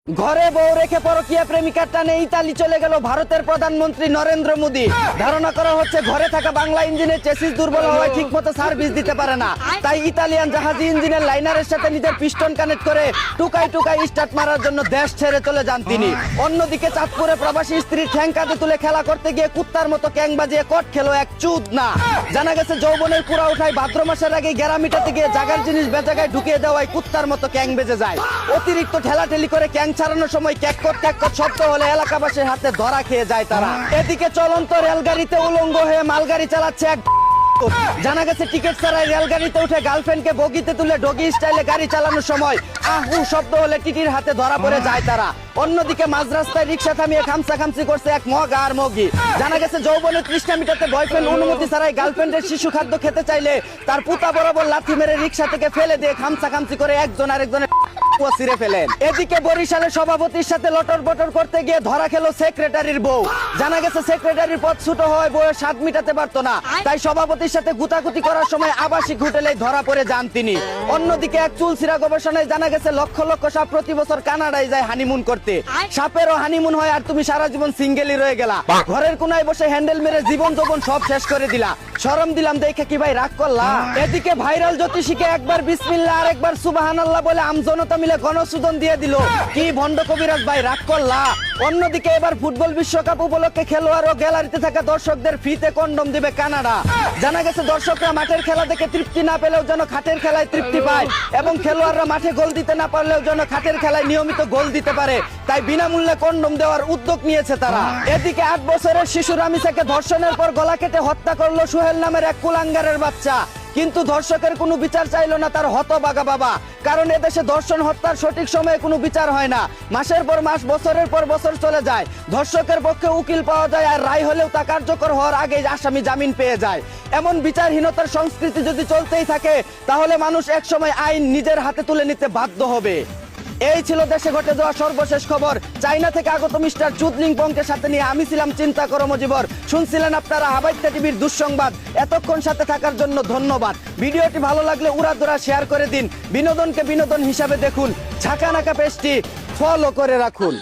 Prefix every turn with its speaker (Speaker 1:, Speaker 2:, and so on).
Speaker 1: ঘরে বউ রেখে পরকীয়া প্রেমিকার টানে ইতালি চলে গেল ভারতের প্রধানমন্ত্রী নরেন্দ্র মোদী। ধারণা করা হচ্ছে ঘরে থাকা বাংলা ইঞ্জিনের চেসিস দুর্বল হওয়ায় ঠিকমতো সার্ভিস দিতে পারে না, তাই ইতালিয়ান জাহাজি ইঞ্জিনের লাইনারের সাথে নিজের পিস্টন কানেক্ট করে টুকাই টুকাই স্টার্ট মারার জন্য দেশ ছেড়ে চলে যান তিনি। অন্যদিকে চাঁদপুরে প্রবাসী স্ত্রীর ঠ্যাং কাঁধে তুলে খেলা করতে গিয়ে কুত্তার মতো ক্যাং বাজিয়ে কট খেলো এক চুদ না। জানা গেছে যৌবনের পুরা উঠায় ভাদ্র মাসের আগে গেরা মিটাতে গিয়ে জাগার জিনিস বেজাগায় ঢুকিয়ে দেওয়ায় কুত্তার মতো ক্যাং বেজে যায়। অতিরিক্ত ঠেলাঠেলি করে ক্যাং ছাড়ানোর সময় ক্যাককট ক্যাককট শব্দ হলে এলাকাবাসীর হাতে ধরা খেয়ে যায় তারা। এদিকে চলন্ত রেলগাড়িতে উলঙ্গ হয়ে মালগাড়ি চালাচ্ছে এক। জানা গেছে টিকিট ছাড়াই রেলগাড়িতে উঠে গার্লফ্রেন্ডকে বগিতে তুলে ডগি স্টাইলে গাড়ি চালানোর সময় আহু শব্দ হলে টিটির হাতে ধরা পড়ে যায় তারা। অন্যদিকে মাঝ রাস্তায় রিক্সা থামিয়ে খামসাখামসি করছে এক মগা আর মগি। জানা গেছে যৌবনের তৃষ্ণা মিটাতে বয়ফ্রেন্ড অনুমতি ছাড়াই গার্লফ্রেন্ডের শিশু খাদ্য খেতে চাইলে তার পুতা বরাবর লাথি মেরে রিক্সা থেকে ফেলে দিয়ে খামসাখামসি করে একজন আরেকজনের ছিঁড়ে ফেলেন। এদিকে বরিশালের সভাপতির সাথে লটর বটর করতে গিয়ে ধরা খেলো সেক্রেটারির বউ। জানা গেছে সেক্রেটারির পদ ছোট হওয়ায় বউয়ের স্বাদ মিটাতে পারতো না, তাই সভাপতির সাথে গুতাগুতি করার সময় আবাসিক হোটেলে ধরা পড়ে যান তিনি। অন্যদিকে এক চুলচিরা গবেষণায় জানা গেছে লক্ষ লক্ষ সাপ প্রতি বছর কানাডায় যায় হানিমুন করতে। সাপেরও হানিমুন হয় আর তুমি সারা জীবন সিঙ্গেলই রয়ে গেলা। ঘরের কোনায় বসে হ্যান্ডেল মেরে জীবন যৌবন সব শেষ করে দিলা। শরম দিলাম দেখে কি ভাই রাগ করলা? এদিকে ভাইরাল জ্যোতিষীকে একবার বিসমিল্লাহ আর একবার সুবহানাল্লাহ বলে আমজনতা মিলে গণসুদন দিয়ে দিল। কি ভণ্ড কবিরাজ ভাই, রাগ করলা? অন্যদিকে এবার ফুটবল বিশ্বকাপ উপলক্ষে খেলোয়াড় ও গ্যালারিতে থাকা দর্শকদের ফ্রিতে কন্ডম দিবে কানাডা। জানা গেছে দর্শকরা মাঠের খেলা দেখে তৃপ্তি না পেলেও যেন খাটের খেলায় তৃপ্তি পায় এবং খেলোয়াড়রা মাঠে গোল দিতে না পারলেও যেন খাটের খেলায় নিয়মিত গোল দিতে পারে, তাই বিনামূল্যে কন্ডম দেওয়ার উদ্যোগ নিয়েছে তারা। এদিকে 8 বছরের শিশু রামিসাকে ধর্ষণের পর গলা কেটে হত্যা করলো সোহেল নামের এক কুলাঙ্গারের বাচ্চা, কিন্তু ধর্ষকের কোনো বিচার চাইলো না তার হতবাগা বাবা। কারণ এদেশে ধর্ষণ হত্যার সঠিক সময়ে কোনো বিচার হয় না, মাসের পর মাস বছরের পর বছর চলে যায়। ধর্ষকের পক্ষে উকিল পাওয়া যায় আর রায় হলেও তা কার্যকর হওয়ার আগে আসামি জামিন পেয়ে যায়। এমন বিচারহীনতার সংস্কৃতি যদি চলতেই থাকে তাহলে মানুষ এক সময় আইন নিজের হাতে তুলে নিতে বাধ্য হবে। এই ছিল দেশে ঘটে যাওয়া সর্বশেষ খবর। চাইনা থেকে আগত মিস্টার চুদলিং পংকে সাথে নিয়ে আমি ছিলাম চিন্তা করো মজিবর। শুনছিলেন আপনারা হাবাইত্যা টিভির দুঃসংবাদ। এতক্ষণ সাথে থাকার জন্য ধন্যবাদ। ভিডিওটি ভালো লাগলে উড়াধুরা শেয়ার করে দিন। বিনোদনকে বিনোদন হিসাবে দেখুন। ঝাঁকানাকা পেজটি ফলো করে রাখুন।